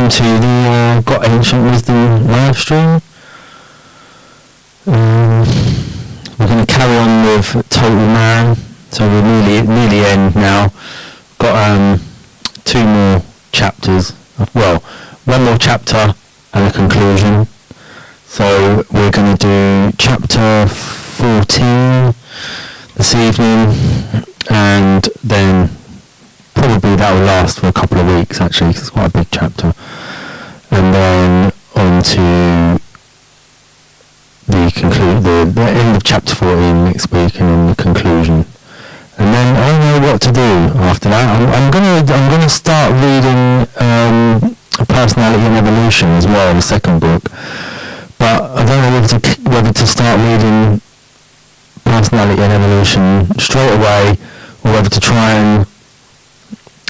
welcome to the Got Ancient Wisdom live stream. We're going to carry on with Total Man, so we're nearly end now. Got 2 more chapters, well, 1 more chapter and a conclusion. So we're going to do chapter 14 this evening, and then probably that will last for a couple of weeks actually, 'cause it's quite a big chapter, and then on to the end of chapter 14 next week, and then the conclusion, and then I don't know what to do after that. I'm gonna start reading Personality and Evolution as well, the second book, but I don't know whether to start reading Personality and Evolution straight away, or whether to try and,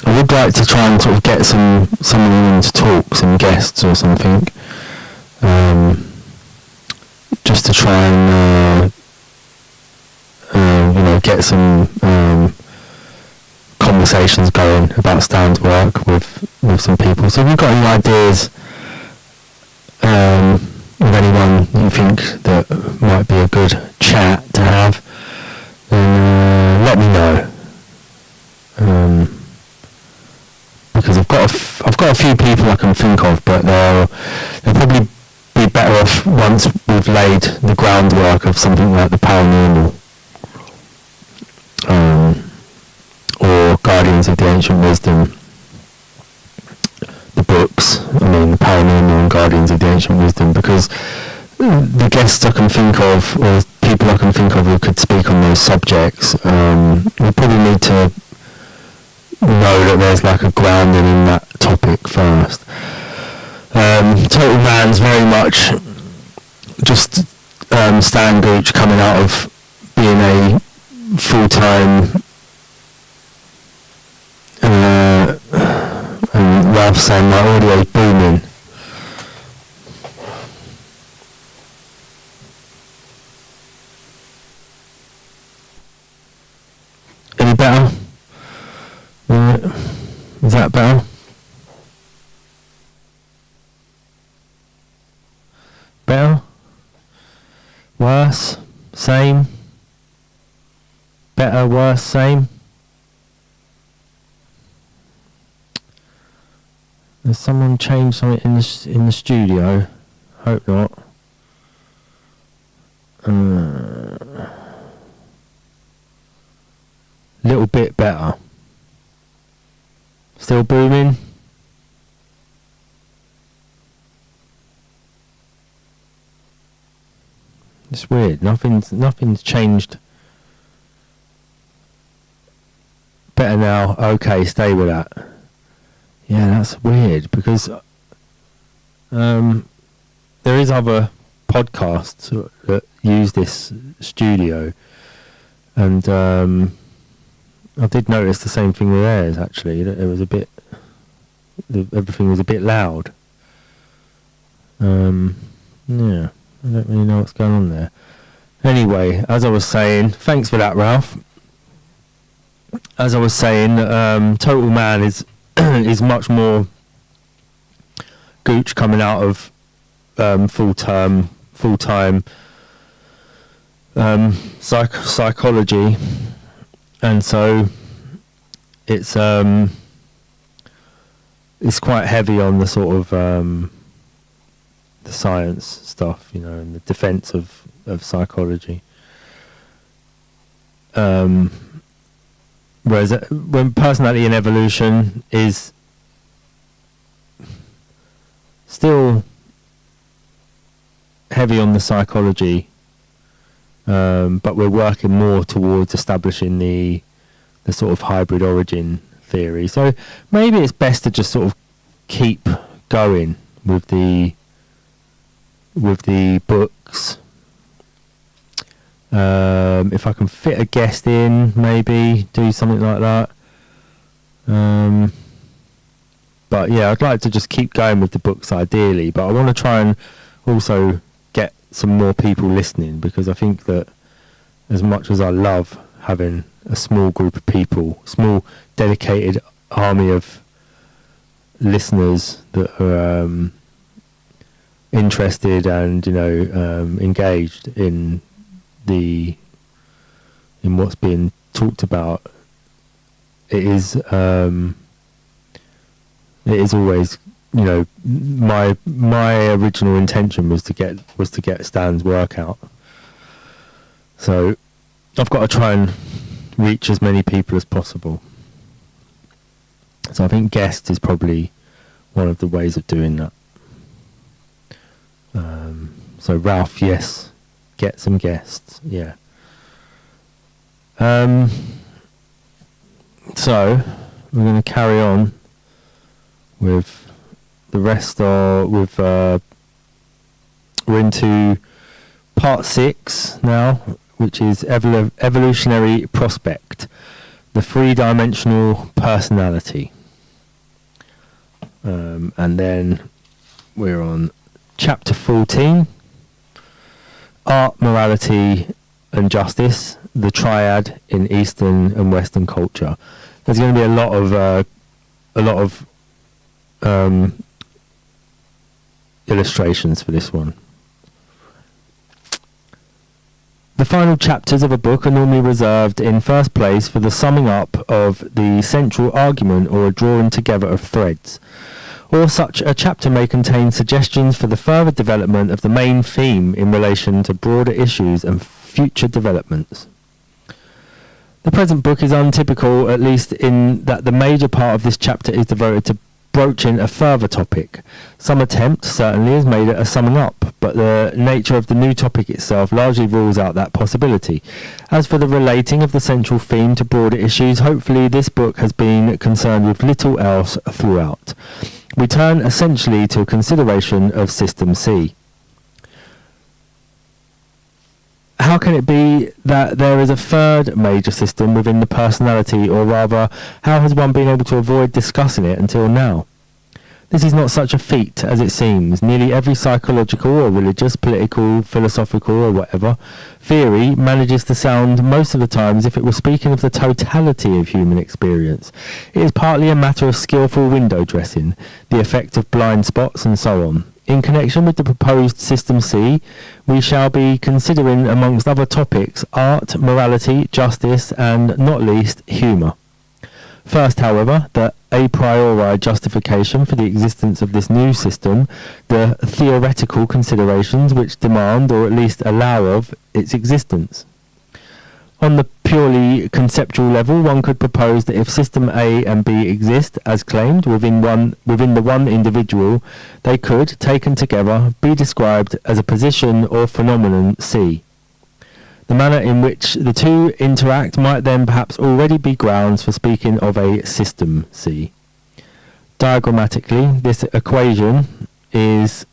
I would like to try and sort of get someone in to talk, some guests or something, just to try and get some conversations going about Stan's work with some people. So if you've got any ideas of anyone you think that might be a good chat to have, then let me know. Because I've got a few people I can think of, but they'll probably be better off once we've laid the groundwork of something like the paranormal, or Guardians of the Ancient Wisdom, the books. I mean, the paranormal and Guardians of the Ancient Wisdom, because the guests I can think of, or people I can think of who could speak on those subjects, we probably need to know that there's like a grounding in that topic first. Total Man's very much just Stan Gooch coming out of being a full-time, and Ralph saying my audio's booming. Any better? Is that better? Better? Worse? Same? Better, worse, same? Has someone changed something in the studio? Hope not. Little bit better. Still booming? It's weird. Nothing's changed. Better now. Okay, stay with that. Yeah, that's weird, because there is other podcasts that use this studio, and I did notice the same thing with theirs actually. That it was everything was a bit loud. Yeah, I don't really know what's going on there. Anyway, as I was saying, thanks for that, Ralph. As I was saying, Total Man is is much more Gooch coming out of full-time psychology, and so it's quite heavy on the sort of the science stuff, and the defense of psychology. Whereas when Personality and Evolution is still heavy on the psychology, but we're working more towards establishing the sort of hybrid origin theory. So maybe it's best to just sort of keep going with the books. If I can fit a guest in, maybe do something like that. But yeah, I'd like to just keep going with the books ideally, but I want to try and also get some more people listening, because I think that as much as I love having a small group of people, small dedicated army of listeners that are interested and engaged in what's being talked about, it is always, my original intention was to get Stan's work out. So I've got to try and reach as many people as possible. So I think guest is probably one of the ways of doing that. So Ralph, yes, get some guests, yeah. So we're going to carry on with the rest we're into part 6 now, which is evolutionary prospect, the 3-dimensional personality. And then we're on chapter 14, art, morality and justice, the triad in Eastern and Western culture. There's going to be a lot of illustrations for this one. The final chapters of a book are normally reserved in first place for the summing up of the central argument or a drawing together of threads. Or such a chapter may contain suggestions for the further development of the main theme in relation to broader issues and future developments. The present book is untypical, at least in that the major part of this chapter is devoted to broaching a further topic. Some attempt certainly is made at a summing up, but the nature of the new topic itself largely rules out that possibility. As for the relating of the central theme to broader issues, hopefully this book has been concerned with little else throughout. We turn essentially to a consideration of System C. How can it be that there is a third major system within the personality, or rather, how has one been able to avoid discussing it until now? This is not such a feat as it seems. Nearly every psychological or religious, political, philosophical or whatever theory manages to sound most of the time as if it were speaking of the totality of human experience. It is partly a matter of skillful window dressing, the effect of blind spots and so on. In connection with the proposed System C, we shall be considering, amongst other topics, art, morality, justice, and, not least, humour. First, however, the a priori justification for the existence of this new system, the theoretical considerations which demand, or at least allow of, its existence. On the purely conceptual level, one could propose that if System A and B exist, as claimed, within the one individual, they could, taken together, be described as a position or phenomenon C. The manner in which the two interact might then perhaps already be grounds for speaking of a System C. Diagrammatically, this equation is...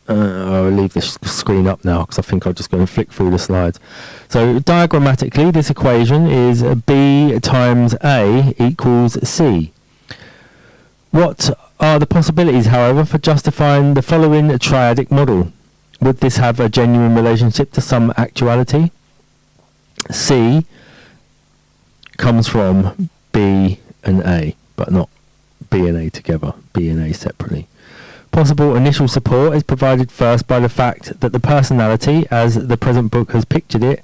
I'll leave this screen up now because I think I'll just go and flick through the slides. So diagrammatically, this equation is B times A equals C. What are the possibilities, however, for justifying the following triadic model? Would this have a genuine relationship to some actuality? C comes from B and A, but not B and A together, B and A separately. Possible initial support is provided first by the fact that the personality, as the present book has pictured it,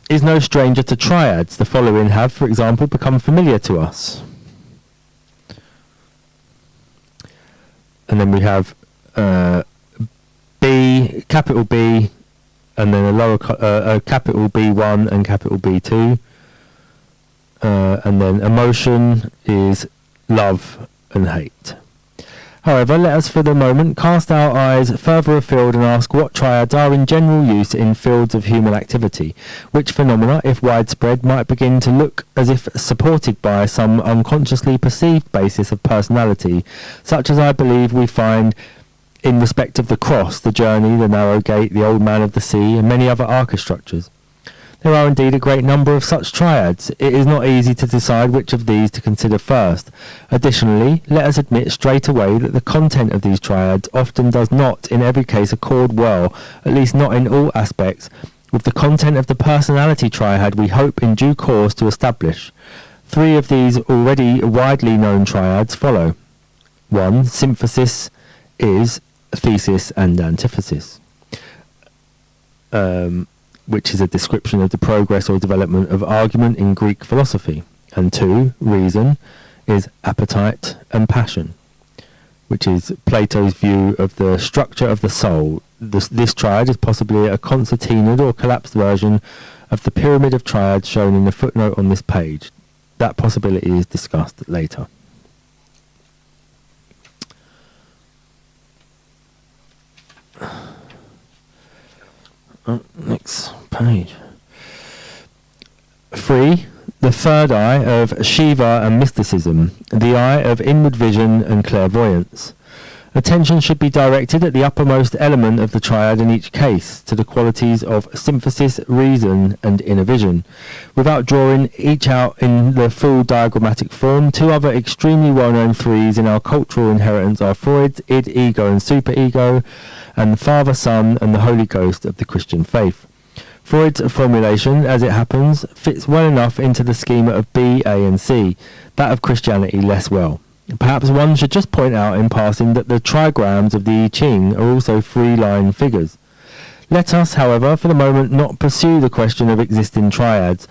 is no stranger to triads. The following have, for example, become familiar to us. And then we have B, capital B, and then a capital B1 and capital B2. And then emotion is love and hate. However, let us for the moment cast our eyes further afield and ask what triads are in general use in fields of human activity, which phenomena, if widespread, might begin to look as if supported by some unconsciously perceived basis of personality, such as I believe we find in respect of the cross, the journey, the narrow gate, the old man of the sea, and many other archistructures. There are indeed a great number of such triads. It is not easy to decide which of these to consider first. Additionally, let us admit straight away that the content of these triads often does not in every case accord well, at least not in all aspects, with the content of the personality triad we hope in due course to establish. 3 of these already widely known triads follow. 1. Synthesis is thesis and antithesis, which is a description of the progress or development of argument in Greek philosophy. And 2. Reason is appetite and passion, which is Plato's view of the structure of the soul. This triad is possibly a concertinaed or collapsed version of the pyramid of triads shown in the footnote on this page. That possibility is discussed later. Next page. 3. The third eye of Shiva and mysticism, the eye of inward vision and clairvoyance. Attention should be directed at the uppermost element of the triad in each case, to the qualities of synthesis, reason, and inner vision. Without drawing each out in the full diagrammatic form, 2 other extremely well-known 3s in our cultural inheritance are Freud's id, ego, and superego, and the Father, Son, and the Holy Ghost of the Christian faith. Freud's formulation, as it happens, fits well enough into the schema of B, A, and C, that of Christianity less well. Perhaps one should just point out in passing that the trigrams of the I Ching are also 3-line figures. Let us, however, for the moment not pursue the question of existing triads,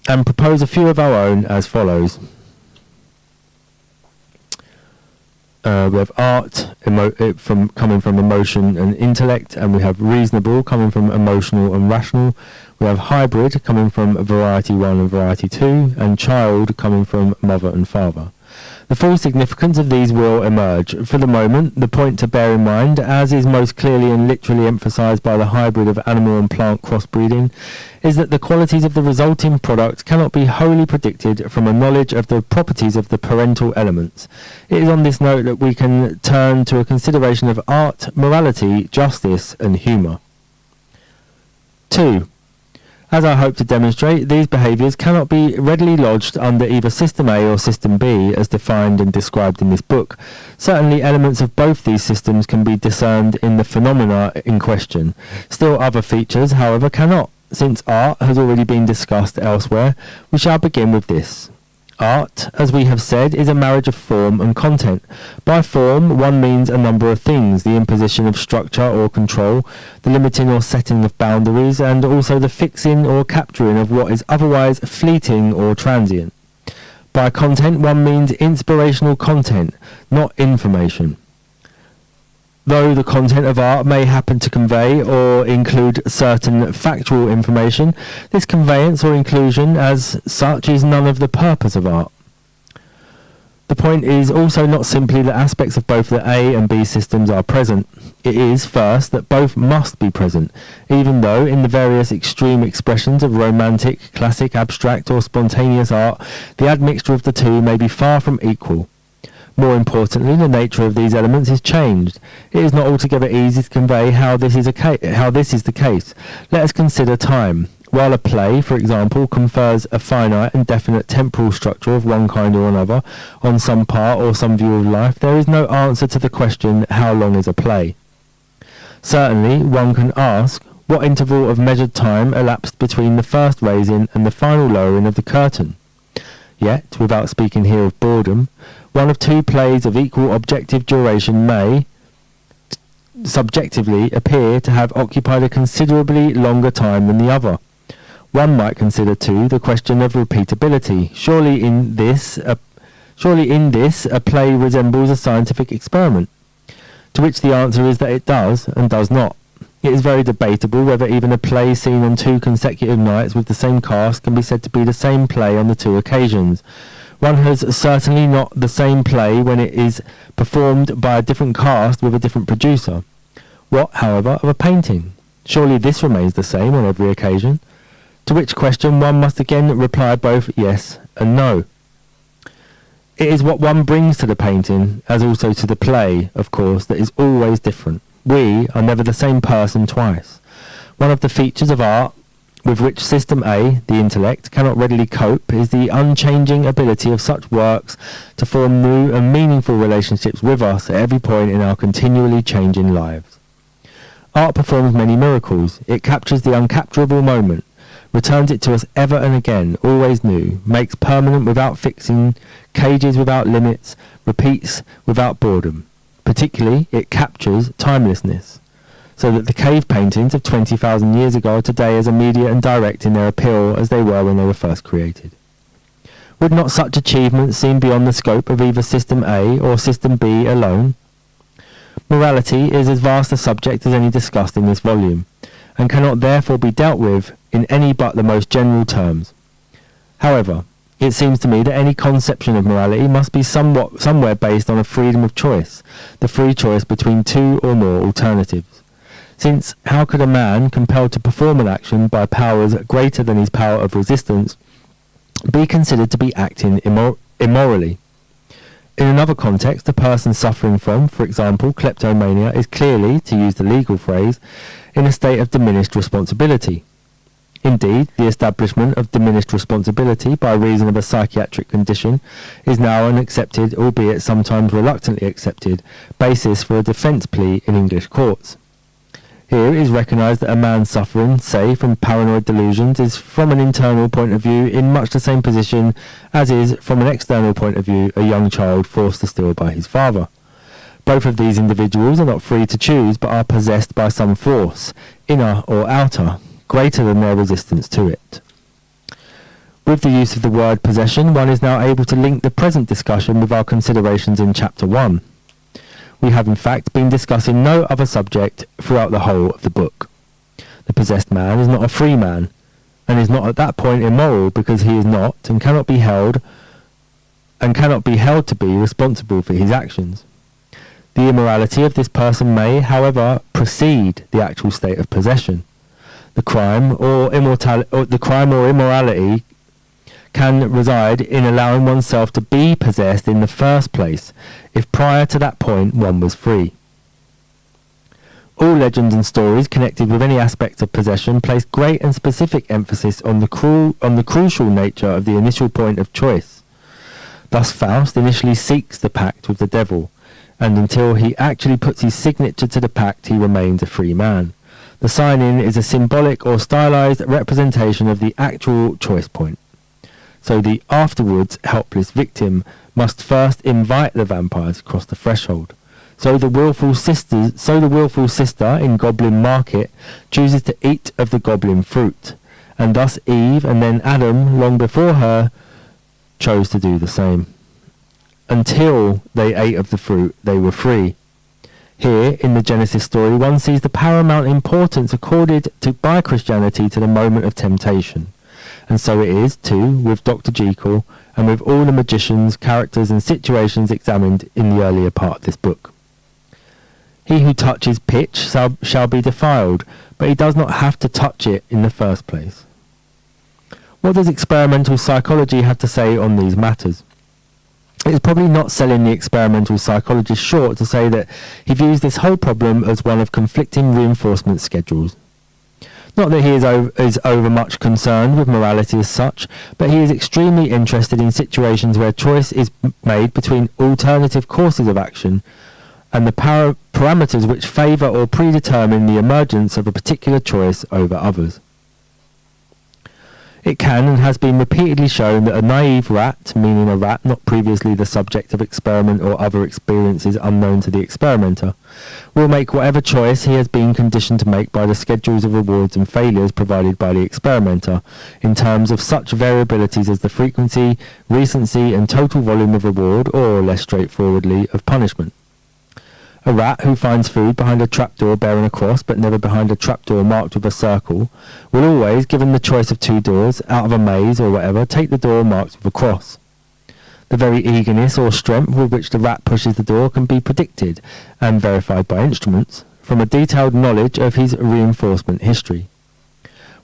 and propose a few of our own as follows. We have art coming from emotion and intellect, and we have reasonable coming from emotional and rational. We have hybrid coming from variety 1 and variety 2, and child coming from mother and father. The full significance of these will emerge. For the moment, the point to bear in mind, as is most clearly and literally emphasized by the hybrid of animal and plant crossbreeding, is that the qualities of the resulting product cannot be wholly predicted from a knowledge of the properties of the parental elements. It is on this note that we can turn to a consideration of art, morality, justice, and humour. 2. As I hope to demonstrate, these behaviours cannot be readily lodged under either System A or System B as defined and described in this book. Certainly elements of both these systems can be discerned in the phenomena in question. Still other features, however, cannot. Since art has already been discussed elsewhere, we shall begin with this. Art, as we have said, is a marriage of form and content. By form, one means a number of things: the imposition of structure or control, the limiting or setting of boundaries, and also the fixing or capturing of what is otherwise fleeting or transient. By content, one means inspirational content, not information. Though the content of art may happen to convey or include certain factual information, this conveyance or inclusion as such is none of the purpose of art. The point is also not simply that aspects of both the A and B systems are present. It is, first, that both must be present, even though in the various extreme expressions of romantic, classic, abstract or spontaneous art, the admixture of the two may be far from equal. More importantly, the nature of these elements is changed. It is not altogether easy to convey how this is the case. Let us consider time. While a play, for example, confers a finite and definite temporal structure of one kind or another on some part or some view of life, there is no answer to the question, how long is a play? Certainly, one can ask, what interval of measured time elapsed between the first raising and the final lowering of the curtain? Yet, without speaking here of boredom, one of 2 plays of equal objective duration may, subjectively, appear to have occupied a considerably longer time than the other. One might consider, too, the question of repeatability. Surely in this a play resembles a scientific experiment, to which the answer is that it does and does not. It is very debatable whether even a play seen on 2 consecutive nights with the same cast can be said to be the same play on the 2 occasions. One has certainly not the same play when it is performed by a different cast with a different producer. What, however, of a painting? Surely this remains the same on every occasion? To which question one must again reply both yes and no. It is what one brings to the painting, as also to the play, of course, that is always different. We are never the same person twice. One of the features of art with which System A, the intellect, cannot readily cope is the unchanging ability of such works to form new and meaningful relationships with us at every point in our continually changing lives. Art performs many miracles. It captures the uncapturable moment, returns it to us ever and again, always new, makes permanent without fixing, cages without limits, repeats without boredom. Particularly, it captures timelessness, so that the cave paintings of 20,000 years ago are today as immediate and direct in their appeal as they were when they were first created. Would not such achievements seem beyond the scope of either System A or System B alone? Morality is as vast a subject as any discussed in this volume, and cannot therefore be dealt with in any but the most general terms. However, it seems to me that any conception of morality must be somewhere based on a freedom of choice, the free choice between two or more alternatives. Since how could a man compelled to perform an action by powers greater than his power of resistance be considered to be acting immorally? In another context, a person suffering from, for example, kleptomania is clearly, to use the legal phrase, in a state of diminished responsibility. Indeed, the establishment of diminished responsibility by reason of a psychiatric condition is now an accepted, albeit sometimes reluctantly accepted, basis for a defence plea in English courts. Here it is recognised that a man suffering, say, from paranoid delusions is from an internal point of view in much the same position as is, from an external point of view, a young child forced to steal by his father. Both of these individuals are not free to choose, but are possessed by some force, inner or outer, greater than their resistance to it. With the use of the word possession, one is now able to link the present discussion with our considerations in Chapter 1. We have in fact been discussing no other subject throughout the whole of the book. The possessed man is not a free man, and is not at that point immoral because he is not and cannot be held to be responsible for his actions. The immorality of this person may, however, precede the actual state of possession. The crime or immorality can reside in allowing oneself to be possessed in the first place, if prior to that point one was free. All legends and stories connected with any aspect of possession place great and specific emphasis on the crucial nature of the initial point of choice. Thus Faust initially seeks the pact with the devil, and until he actually puts his signature to the pact he remains a free man. The sign-in is a symbolic or stylized representation of the actual choice point. So the afterwards helpless victim must first invite the vampires across the threshold. So the willful sister in Goblin Market chooses to eat of the goblin fruit, and thus Eve and then Adam, long before her, chose to do the same. Until they ate of the fruit, they were free. Here, in the Genesis story, one sees the paramount importance accorded by Christianity to the moment of temptation. And so it is, too, with Dr. Jekyll and with all the magicians, characters and situations examined in the earlier part of this book. He who touches pitch shall be defiled, but he does not have to touch it in the first place. What does experimental psychology have to say on these matters? It is probably not selling the experimental psychologist short to say that he views this whole problem as one of conflicting reinforcement schedules. Not that he is overmuch concerned with morality as such, but he is extremely interested in situations where choice is made between alternative courses of action and the parameters which favour or predetermine the emergence of a particular choice over others. It can and has been repeatedly shown that a naive rat, meaning a rat not previously the subject of experiment or other experiences unknown to the experimenter, will make whatever choice he has been conditioned to make by the schedules of rewards and failures provided by the experimenter, in terms of such variabilities as the frequency, recency and total volume of reward, or, less straightforwardly, of punishment. A rat who finds food behind a trapdoor bearing a cross, but never behind a trapdoor marked with a circle, will always, given the choice of two doors, out of a maze or whatever, take the door marked with a cross. The very eagerness or strength with which the rat pushes the door can be predicted, and verified by instruments, from a detailed knowledge of his reinforcement history.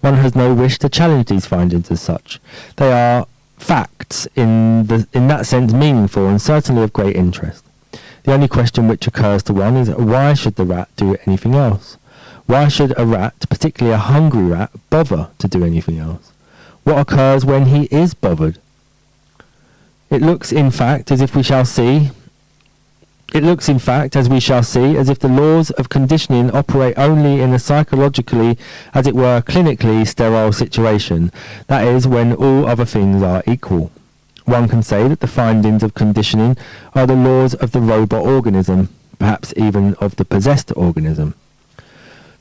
One has no wish to challenge these findings as such. They are facts, in that sense meaningful and certainly of great interest. The only question which occurs to one is, why should the rat do anything else? Why should a rat, particularly a hungry rat, bother to do anything else? What occurs when he is bothered? It looks, in fact, as if we shall see It looks, in fact, as we shall see, as if the laws of conditioning operate only in a psychologically, as it were, clinically sterile situation, that is, when all other things are equal. One can say that the findings of conditioning are the laws of the robot organism, perhaps even of the possessed organism,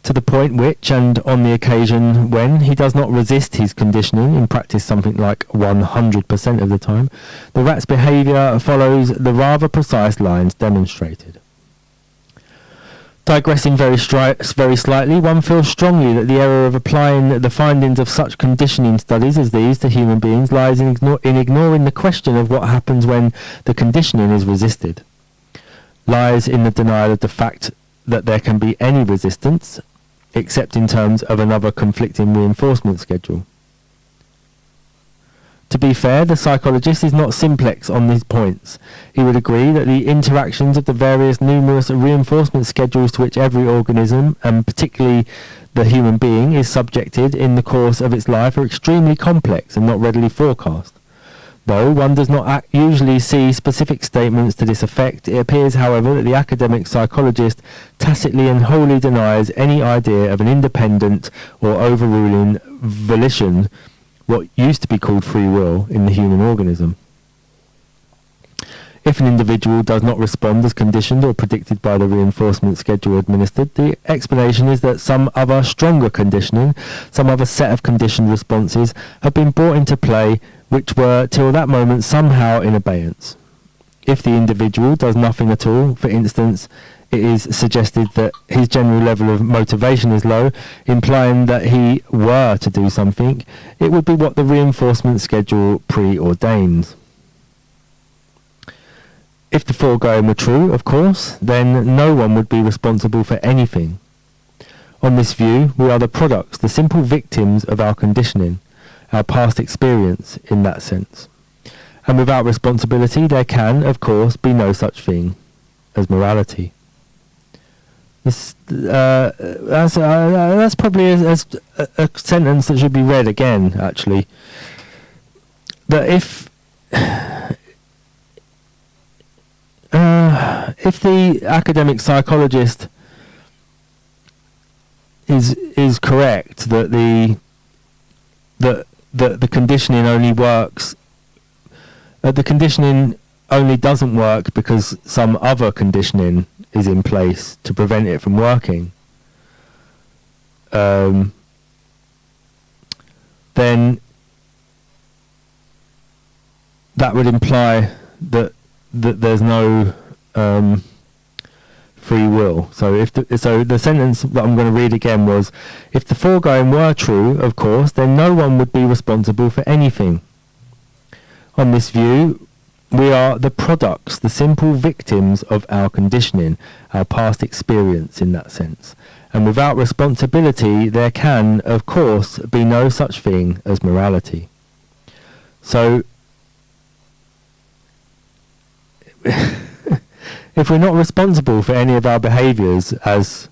to the point which, and on the occasion when, he does not resist his conditioning, in practice something like 100% of the time, the rat's behaviour follows the rather precise lines demonstrated. Digressing very slightly, one feels strongly that the error of applying the findings of such conditioning studies as these to human beings lies in ignoring the question of what happens when the conditioning is resisted, lies in the denial of the fact that there can be any resistance, except in terms of another conflicting reinforcement schedule. To be fair, the psychologist is not simplex on these points. He would agree that the interactions of the various numerous reinforcement schedules to which every organism, and particularly the human being, is subjected in the course of its life are extremely complex and not readily forecast. Though one does not usually see specific statements to this effect, it appears, however, that the academic psychologist tacitly and wholly denies any idea of an independent or overruling volition, what used to be called free will, in the human organism. If an individual does not respond as conditioned or predicted by the reinforcement schedule administered, the explanation is that some other stronger conditioning, some other set of conditioned responses, have been brought into play which were till that moment somehow in abeyance. If the individual does nothing at all, for instance, it is suggested that his general level of motivation is low, implying that he were to do something, it would be what the reinforcement schedule preordains. If the foregoing were true, of course, then no one would be responsible for anything. On this view, we are the products, the simple victims of our conditioning, our past experience in that sense. And without responsibility, there can, of course, be no such thing as morality. That's probably a sentence that should be read again, actually. That if the academic psychologist is correct that the conditioning only works, the conditioning only doesn't work because some other conditioning is in place to prevent it from working, then that would imply that there's no free will. So the sentence that I'm going to read again was, if the foregoing were true, of course, then no one would be responsible for anything. On this view, we are the products, the simple victims of our conditioning, our past experience in that sense. And without responsibility, there can, of course, be no such thing as morality. So, if we're not responsible for any of our behaviours, as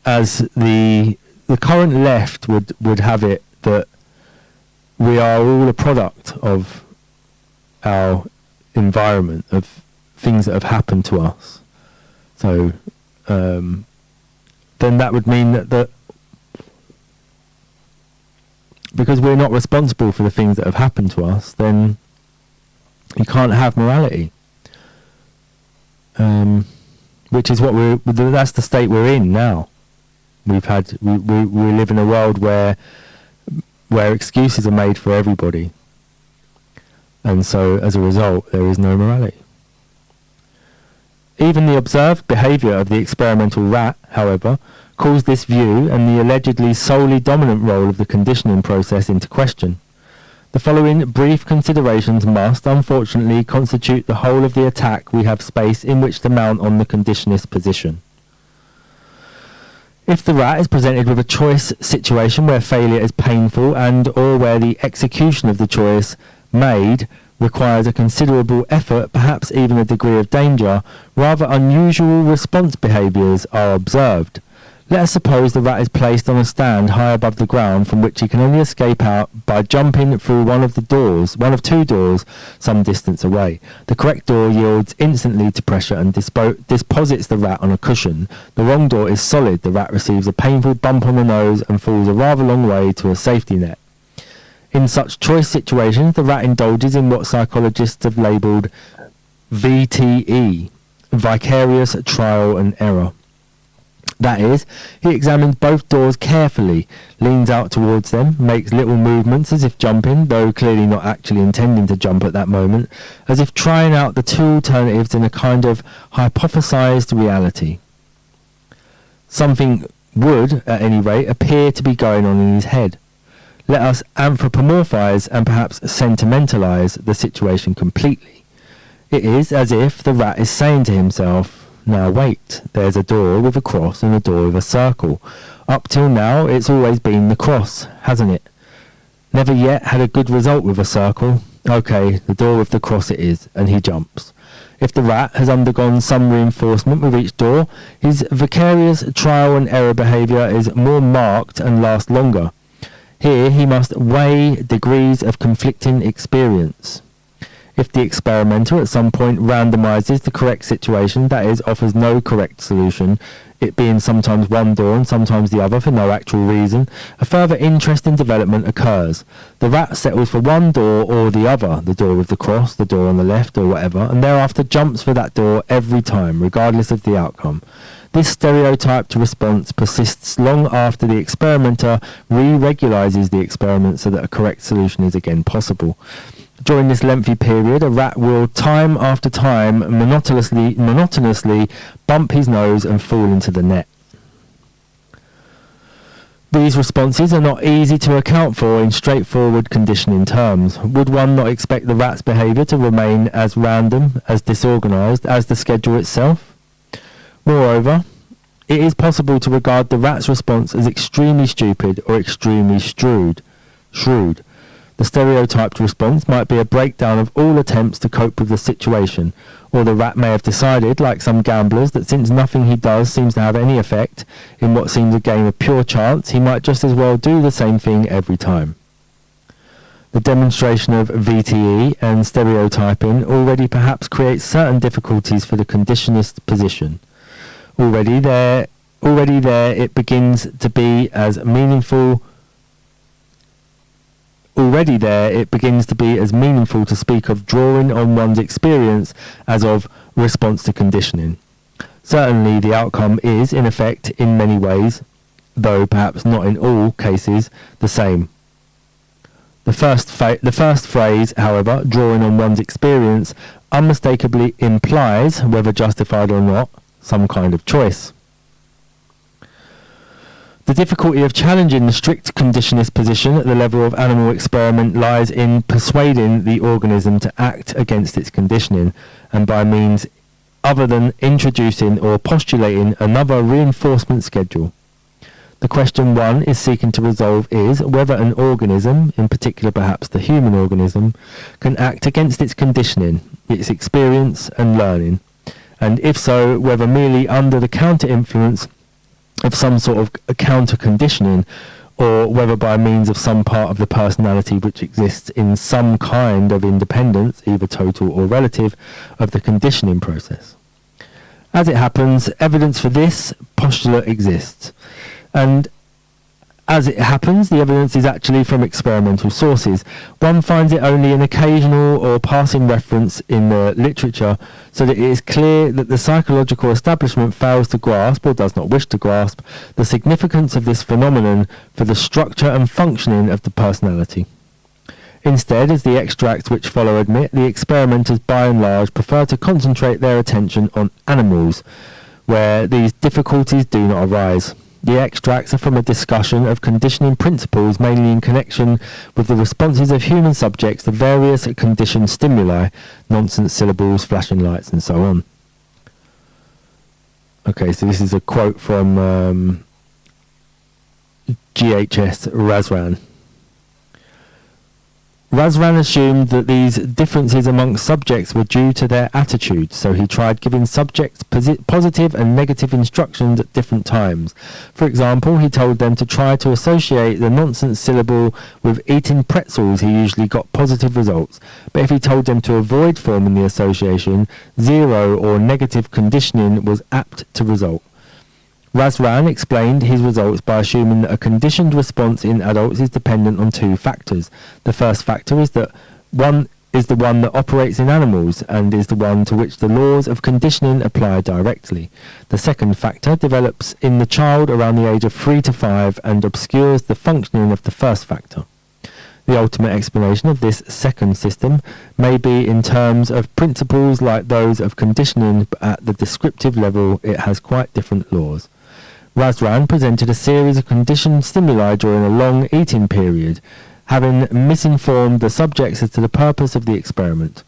the current left would have it, that we are all a product of our environment, of things that have happened to us. So then that would mean that because we're not responsible for the things that have happened to us, then you can't have morality. Which is what that's the state we're in now. We live in a world where excuses are made for everybody, and so as a result there is no morality. Even the observed behaviour of the experimental rat, however, calls this view and the allegedly solely dominant role of the conditioning process into question. The following brief considerations must, unfortunately, constitute the whole of the attack we have space in which to mount on the conditionist position. If the rat is presented with a choice situation where failure is painful and or where the execution of the choice made requires a considerable effort, perhaps even a degree of danger, rather unusual response behaviours are observed. Let us suppose the rat is placed on a stand high above the ground from which he can only escape out by jumping through one of two doors some distance away. The correct door yields instantly to pressure and deposits the rat on a cushion. The wrong door is solid. The rat receives a painful bump on the nose and falls a rather long way to a safety net. In such choice situations, the rat indulges in what psychologists have labelled VTE, vicarious trial and error. That is, he examines both doors carefully, leans out towards them, makes little movements as if jumping, though clearly not actually intending to jump at that moment, as if trying out the two alternatives in a kind of hypothesized reality. Something would, at any rate, appear to be going on in his head. Let us anthropomorphize and perhaps sentimentalize the situation completely. It is as if the rat is saying to himself, "Now wait, there's a door with a cross and a door with a circle. Up till now it's always been the cross, hasn't it? Never yet had a good result with a circle. Okay, the door with the cross it is," and he jumps. If the rat has undergone some reinforcement with each door, his vicarious trial and error behaviour is more marked and lasts longer. Here he must weigh degrees of conflicting experience. If the experimenter at some point randomizes the correct situation, that is, offers no correct solution, it being sometimes one door and sometimes the other for no actual reason, a further interesting development occurs. The rat settles for one door or the other, the door with the cross, the door on the left or whatever, and thereafter jumps for that door every time, regardless of the outcome. This stereotyped response persists long after the experimenter re-regularizes the experiment so that a correct solution is again possible. During this lengthy period, a rat will time after time monotonously bump his nose and fall into the net. These responses are not easy to account for in straightforward conditioning terms. Would one not expect the rat's behaviour to remain as random, as disorganised as the schedule itself? Moreover, it is possible to regard the rat's response as extremely stupid or extremely shrewd. The stereotyped response might be a breakdown of all attempts to cope with the situation, or the rat may have decided, like some gamblers, that since nothing he does seems to have any effect in what seems a game of pure chance, he might just as well do the same thing every time. The demonstration of VTE and stereotyping already perhaps creates certain difficulties for the conditionist position. Already there it begins to be as meaningful to speak of drawing on one's experience as of response to conditioning. Certainly the outcome is, in effect, in many ways, though perhaps not in all cases, the same. The first phrase, however, drawing on one's experience, unmistakably implies, whether justified or not, some kind of choice. The difficulty of challenging the strict conditionist position at the level of animal experiment lies in persuading the organism to act against its conditioning, and by means other than introducing or postulating another reinforcement schedule. The question one is seeking to resolve is whether an organism, in particular perhaps the human organism, can act against its conditioning, its experience and learning, and if so, whether merely under the counter-influence of some sort of counter-conditioning, or whether by means of some part of the personality which exists in some kind of independence, either total or relative, of the conditioning process. As it happens, evidence for this postulate exists, and as it happens, the evidence is actually from experimental sources. One finds it only an occasional or passing reference in the literature, so that it is clear that the psychological establishment fails to grasp, or does not wish to grasp, the significance of this phenomenon for the structure and functioning of the personality. Instead, as the extracts which follow admit, the experimenters by and large prefer to concentrate their attention on animals, where these difficulties do not arise. The extracts are from a discussion of conditioning principles, mainly in connection with the responses of human subjects to various conditioned stimuli, nonsense syllables, flashing lights, and so on. Okay, so this is a quote from GHS Razran. Razvan assumed that these differences amongst subjects were due to their attitudes, so he tried giving subjects positive and negative instructions at different times. For example, he told them to try to associate the nonsense syllable with eating pretzels. He usually got positive results, but if he told them to avoid forming the association, zero or negative conditioning was apt to result. Razvan explained his results by assuming that a conditioned response in adults is dependent on two factors. The first factor is the one that operates in animals and is the one to which the laws of conditioning apply directly. The second factor develops in the child around the age of 3 to 5 and obscures the functioning of the first factor. The ultimate explanation of this second system may be in terms of principles like those of conditioning, but at the descriptive level it has quite different laws. Razvan presented a series of conditioned stimuli during a long eating period, having misinformed the subjects as to the purpose of the experiment.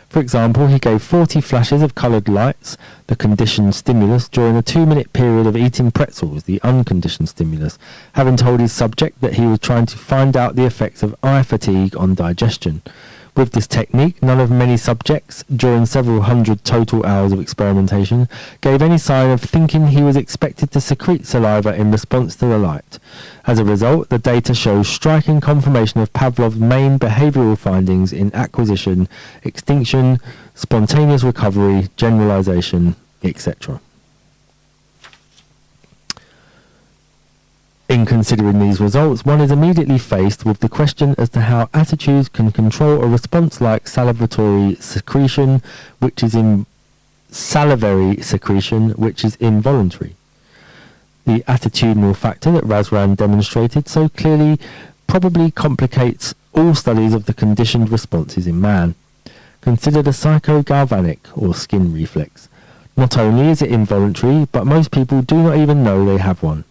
For example, he gave 40 flashes of coloured lights, the conditioned stimulus, during a 2-minute period of eating pretzels, the unconditioned stimulus, having told his subject that he was trying to find out the effects of eye fatigue on digestion. With this technique, none of many subjects, during several hundred total hours of experimentation, gave any sign of thinking he was expected to secrete saliva in response to the light. As a result, the data shows striking confirmation of Pavlov's main behavioural findings in acquisition, extinction, spontaneous recovery, generalization, etc. In considering these results, one is immediately faced with the question as to how attitudes can control a response like salivary secretion, which is involuntary. The attitudinal factor that Razvan demonstrated so clearly probably complicates all studies of the conditioned responses in man. Consider the psychogalvanic or skin reflex. Not only is it involuntary, but most people do not even know they have one.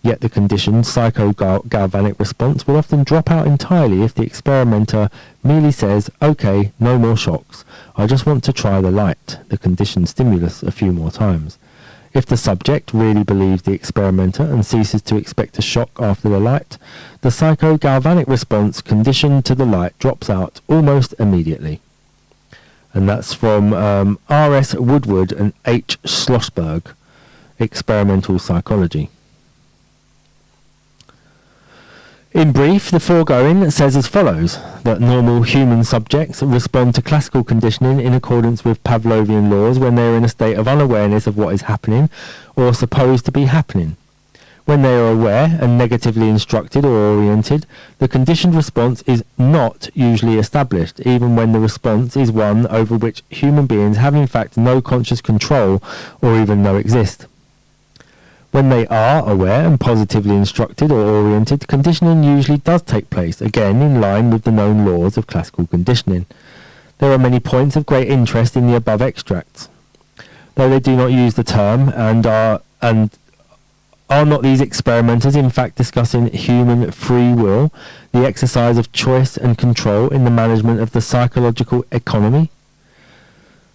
Yet the conditioned psychogalvanic response will often drop out entirely if the experimenter merely says, "Okay, no more shocks. I just want to try the light," the conditioned stimulus, a few more times. If the subject really believes the experimenter and ceases to expect a shock after the light, the psychogalvanic response conditioned to the light drops out almost immediately. And that's from R.S. Woodward and H. Schlossberg, Experimental Psychology. In brief, the foregoing says as follows, that normal human subjects respond to classical conditioning in accordance with Pavlovian laws when they are in a state of unawareness of what is happening or supposed to be happening. When they are aware and negatively instructed or oriented, the conditioned response is not usually established, even when the response is one over which human beings have in fact no conscious control or even know exist. When they are aware and positively instructed or oriented, conditioning usually does take place, again in line with the known laws of classical conditioning. There are many points of great interest in the above extracts. Though they do not use the term, and are not these experimenters in fact discussing human free will, the exercise of choice and control in the management of the psychological economy?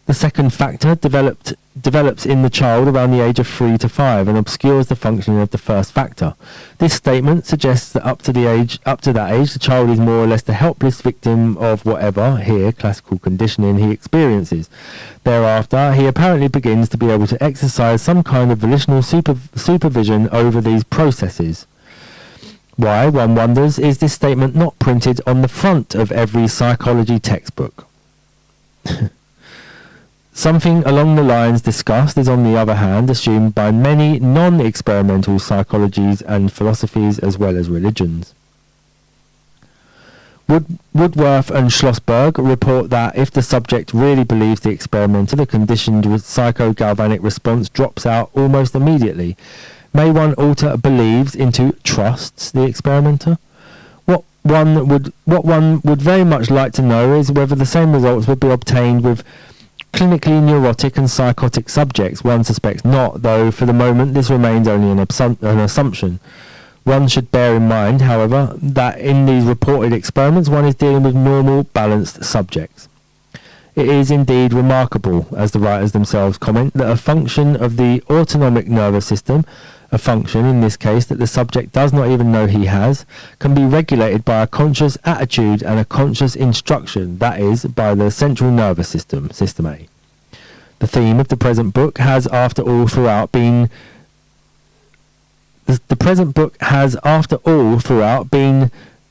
The second factor develops in the child around the age of 3 to 5 and obscures the functioning of the first factor. This statement suggests that up to that age, the child is more or less the helpless victim of whatever, here classical conditioning, he experiences. Thereafter, he apparently begins to be able to exercise some kind of volitional supervision over these processes. Why, one wonders, is this statement not printed on the front of every psychology textbook? Something along the lines discussed is, on the other hand, assumed by many non-experimental psychologies and philosophies as well as religions. Woodworth and Schlossberg report that if the subject really believes the experimenter, the conditioned psychogalvanic response drops out almost immediately. May one alter believes into trusts the experimenter? What one would very much like to know is whether the same results would be obtained with clinically neurotic and psychotic subjects. One suspects not, though for the moment this remains only an assumption. One should bear in mind, however, that in these reported experiments one is dealing with normal, balanced subjects. It is indeed remarkable, as the writers themselves comment, that a function of the autonomic nervous system, a function, in this case, that the subject does not even know he has, can be regulated by a conscious attitude and a conscious instruction, that is, by the central nervous system, System A. The theme of the present book has, after all, throughout been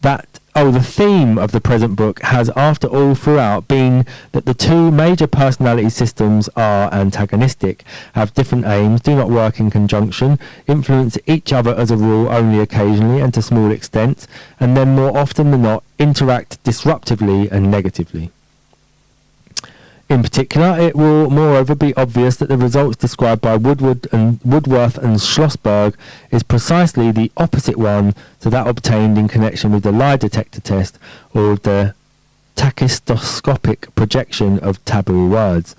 that the theme of the present book has after all throughout been that the two major personality systems are antagonistic, have different aims, do not work in conjunction, influence each other as a rule only occasionally and to small extents, and then more often than not interact disruptively and negatively. In particular, it will moreover be obvious that the results described by Woodworth and Schlossberg is precisely the opposite one to that obtained in connection with the lie detector test or the tachistoscopic projection of taboo words.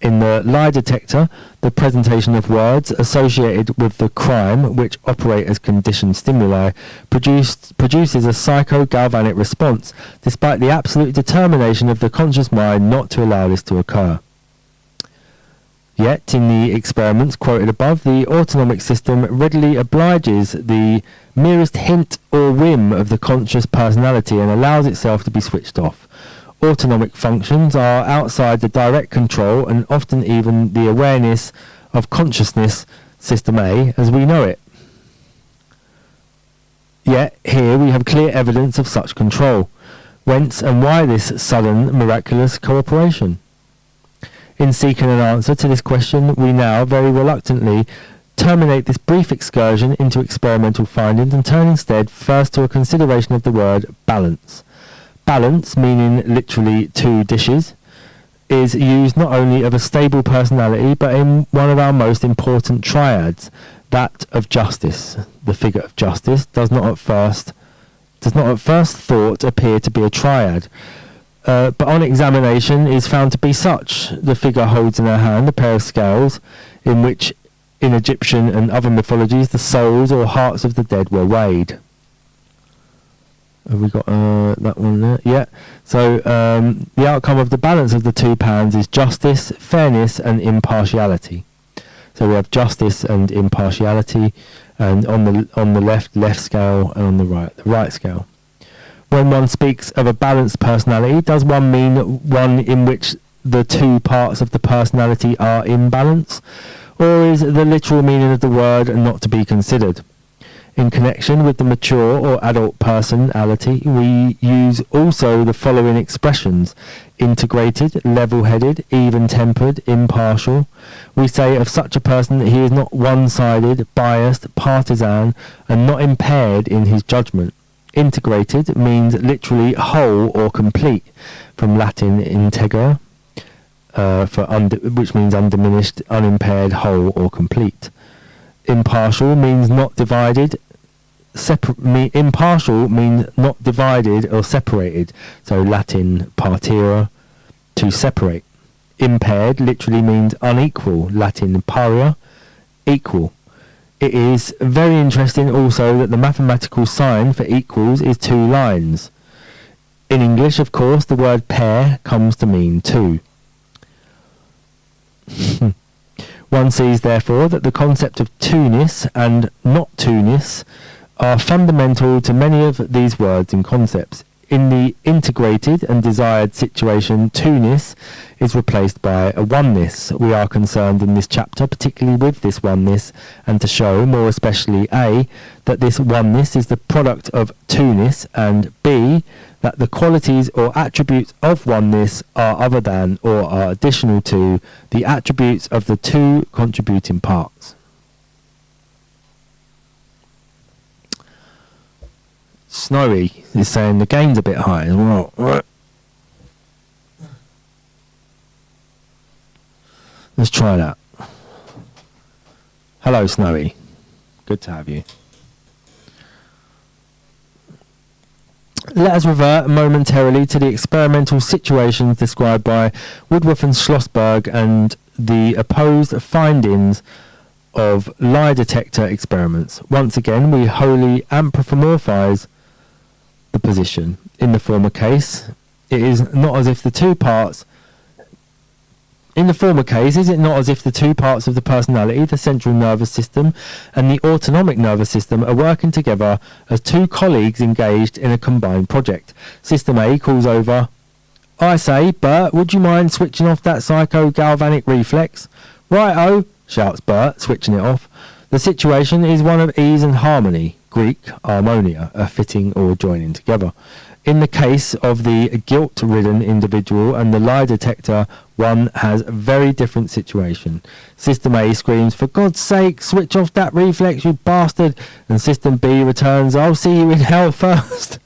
In the lie detector, the presentation of words associated with the crime, which operate as conditioned stimuli, produces a psycho-galvanic response, despite the absolute determination of the conscious mind not to allow this to occur. Yet, in the experiments quoted above, the autonomic system readily obliges the merest hint or whim of the conscious personality and allows itself to be switched off. Autonomic functions are outside the direct control and often even the awareness of consciousness, System A, as we know it. Yet here we have clear evidence of such control. Whence and why this sudden miraculous cooperation? In seeking an answer to this question, we now very reluctantly terminate this brief excursion into experimental findings and turn instead first to a consideration of the word balance. Balance, meaning literally two dishes, is used not only of a stable personality but in one of our most important triads, that of justice. The figure of justice does not at first thought appear to be a triad, but on examination is found to be such. The figure holds in her hand a pair of scales in which in Egyptian and other mythologies the souls or hearts of the dead were weighed. Have we got that one there? Yeah. So the outcome of the balance of the two pans is justice, fairness and impartiality. So we have justice and impartiality, and on the left scale, and on the right scale. When one speaks of a balanced personality, does one mean one in which the two parts of the personality are in balance, or is the literal meaning of the word not to be considered? In connection with the mature or adult personality, we use also the following expressions: integrated, level-headed, even-tempered, impartial. We say of such a person that he is not one-sided, biased, partisan, and not impaired in his judgment. Integrated means literally whole or complete, from Latin integer, which means undiminished, unimpaired, whole or complete. Impartial means not divided. Impartial means not divided or separated, so Latin partire, to separate. Impaired literally means unequal, Latin paria, equal. It is very interesting also that the mathematical sign for equals is two lines. In English, of course, the word pair comes to mean two. One sees, therefore, that the concept of two-ness and not two-ness are fundamental to many of these words and concepts. In the integrated and desired situation, two-ness is replaced by a oneness. We are concerned in this chapter particularly with this oneness, and to show, more especially A, that this oneness is the product of two-ness, and B, that the qualities or attributes of oneness are other than or are additional to the attributes of the two contributing parts. Snowy is saying the gain's a bit high as well. Let's try that. Hello, Snowy. Good to have you. Let us revert momentarily to the experimental situations described by Woodworth and Schlossberg and the opposed findings of lie detector experiments. Once again, we wholly anthropomorphize the position. In the former case, it is not as if the two parts In the former case, is it not as if the two parts of the personality, the central nervous system and the autonomic nervous system, are working together as two colleagues engaged in a combined project? System A calls over, "I say, Bert, would you mind switching off that psycho-galvanic reflex?" "Right-o," shouts Bert, switching it off. The situation is one of ease and harmony, Greek harmonia, a fitting or joining together. In the case of the guilt-ridden individual and the lie detector, one has a very different situation. System A screams, "For God's sake, switch off that reflex, you bastard!" And System B returns, "I'll see you in hell first."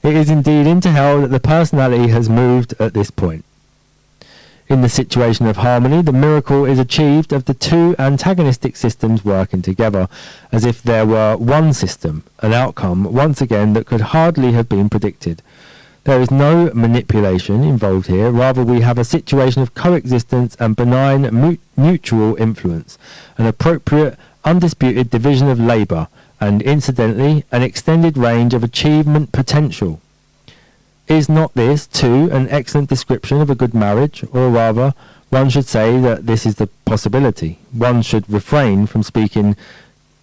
It is indeed into hell that the personality has moved at this point. In the situation of harmony, the miracle is achieved of the two antagonistic systems working together, as if there were one system, an outcome, once again, that could hardly have been predicted. There is no manipulation involved here, rather we have a situation of coexistence and benign mutual influence, an appropriate, undisputed division of labour, and incidentally, an extended range of achievement potential. Is not this, too, an excellent description of a good marriage? Or rather, one should say that this is the possibility. One should refrain from speaking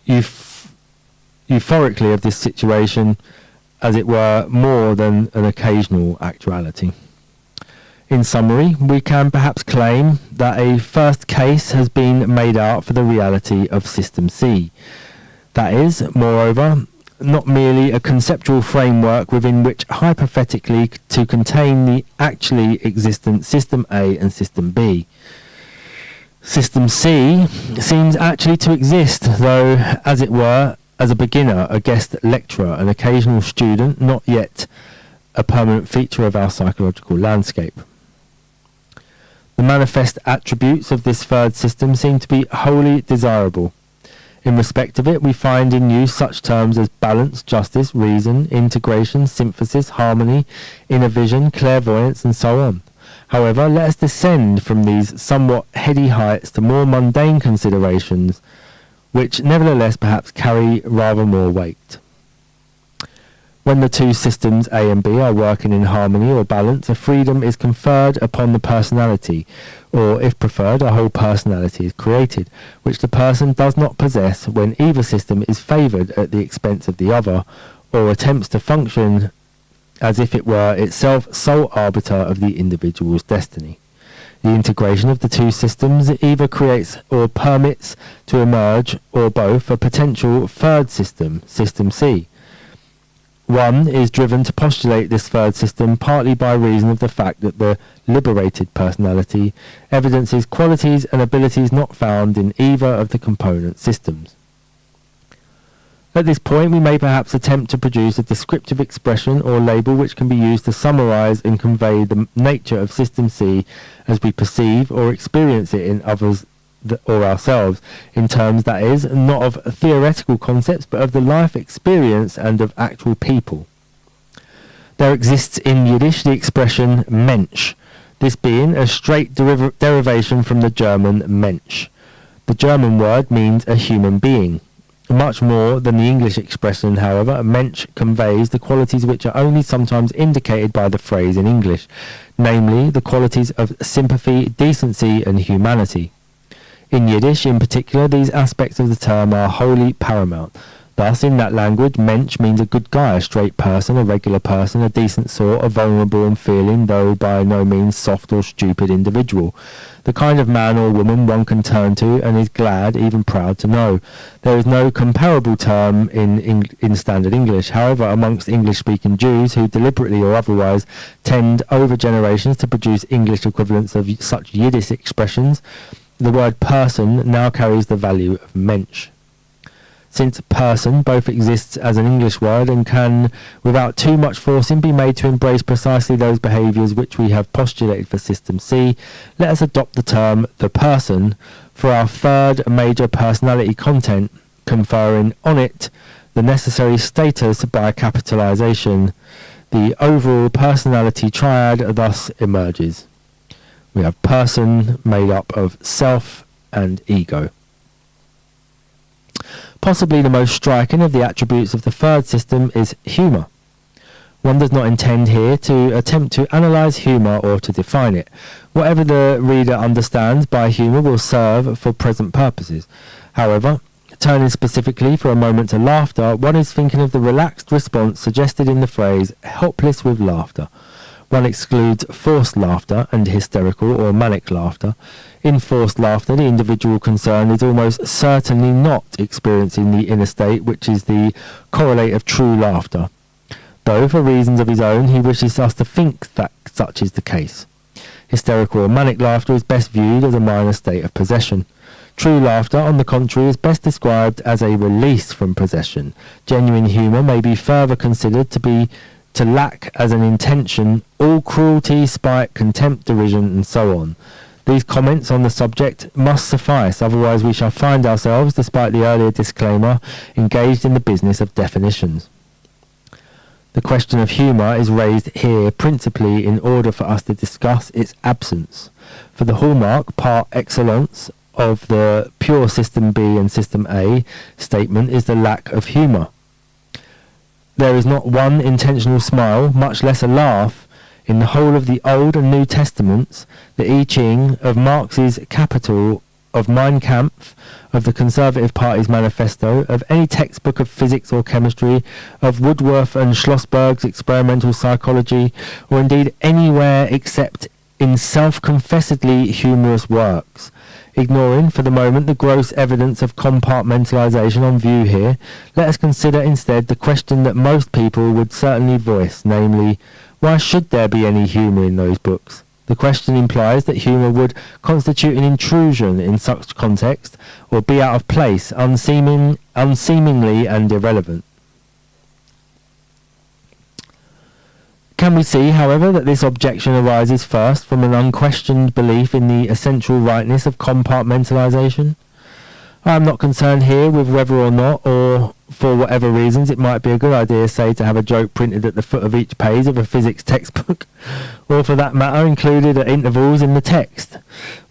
euphorically of this situation, as it were, more than an occasional actuality. In summary, we can perhaps claim that a first case has been made out for the reality of System C. That is, moreover, not merely a conceptual framework within which hypothetically to contain the actually existent System A and System B. System C seems actually to exist, though, as it were, as a beginner, a guest lecturer, an occasional student, not yet a permanent feature of our psychological landscape. The manifest attributes of this third system seem to be wholly desirable. In respect of it, we find in use such terms as balance, justice, reason, integration, synthesis, harmony, inner vision, clairvoyance, and so on. However, let us descend from these somewhat heady heights to more mundane considerations, which nevertheless perhaps carry rather more weight. When the two systems A and B are working in harmony or balance, a freedom is conferred upon the personality, or, if preferred, a whole personality is created, which the person does not possess when either system is favoured at the expense of the other, or attempts to function as if it were itself sole arbiter of the individual's destiny. The integration of the two systems either creates or permits to emerge, or both, a potential third system, System C. One is driven to postulate this third system partly by reason of the fact that the liberated personality evidences qualities and abilities not found in either of the component systems. At this point, we may perhaps attempt to produce a descriptive expression or label which can be used to summarize and convey the nature of System C as we perceive or experience it in others or ourselves, in terms, that is, not of theoretical concepts, but of the life experience and of actual people. There exists in Yiddish the expression Mensch, this being a straight derivation from the German Mensch. The German word means a human being. Much more than the English expression, however, Mensch conveys the qualities which are only sometimes indicated by the phrase in English, namely the qualities of sympathy, decency, and humanity. In Yiddish, in particular, these aspects of the term are wholly paramount. Thus, in that language, Mensch means a good guy, a straight person, a regular person, a decent sort, a vulnerable and feeling, though by no means soft or stupid individual. The kind of man or woman one can turn to and is glad, even proud to know. There is no comparable term in standard English. However, amongst English-speaking Jews, who deliberately or otherwise tend over generations to produce English equivalents of such Yiddish expressions, the word person now carries the value of Mensch. Since person both exists as an English word and can, without too much forcing, be made to embrace precisely those behaviours which we have postulated for System C, let us adopt the term the person for our third major personality content, conferring on it the necessary status by capitalisation. The overall personality triad thus emerges. We have person made up of self and ego. Possibly the most striking of the attributes of the third system is humour. One does not intend here to attempt to analyse humour or to define it. Whatever the reader understands by humour will serve for present purposes. However, turning specifically for a moment to laughter, one is thinking of the relaxed response suggested in the phrase helpless with laughter. One excludes forced laughter and hysterical or manic laughter. In forced laughter, the individual concerned is almost certainly not experiencing the inner state, which is the correlate of true laughter, though for reasons of his own he wishes us to think that such is the case. Hysterical or manic laughter is best viewed as a minor state of possession. True laughter, on the contrary, is best described as a release from possession. Genuine humour may be further considered to lack as an intention all cruelty, spite, contempt, derision, and so on. These comments on the subject must suffice, otherwise we shall find ourselves, despite the earlier disclaimer, engaged in the business of definitions. The question of humour is raised here principally in order for us to discuss its absence. For the hallmark par excellence of the pure System B and System A statement is the lack of humour. There is not one intentional smile, much less a laugh, in the whole of the Old and New Testaments, the I Ching, of Marx's Capital, of Mein Kampf, of the Conservative Party's manifesto, of any textbook of physics or chemistry, of Woodworth and Schlossberg's experimental psychology, or indeed anywhere except in self-confessedly humorous works. Ignoring for the moment the gross evidence of compartmentalization on view here, let us consider instead the question that most people would certainly voice, namely, why should there be any humour in those books? The question implies that humour would constitute an intrusion in such context, or be out of place, unseemingly and irrelevant. Can we see, however, that this objection arises first from an unquestioned belief in the essential rightness of compartmentalization? I am not concerned here with whether or not, or for whatever reasons, it might be a good idea, say, to have a joke printed at the foot of each page of a physics textbook, or for that matter included at intervals in the text.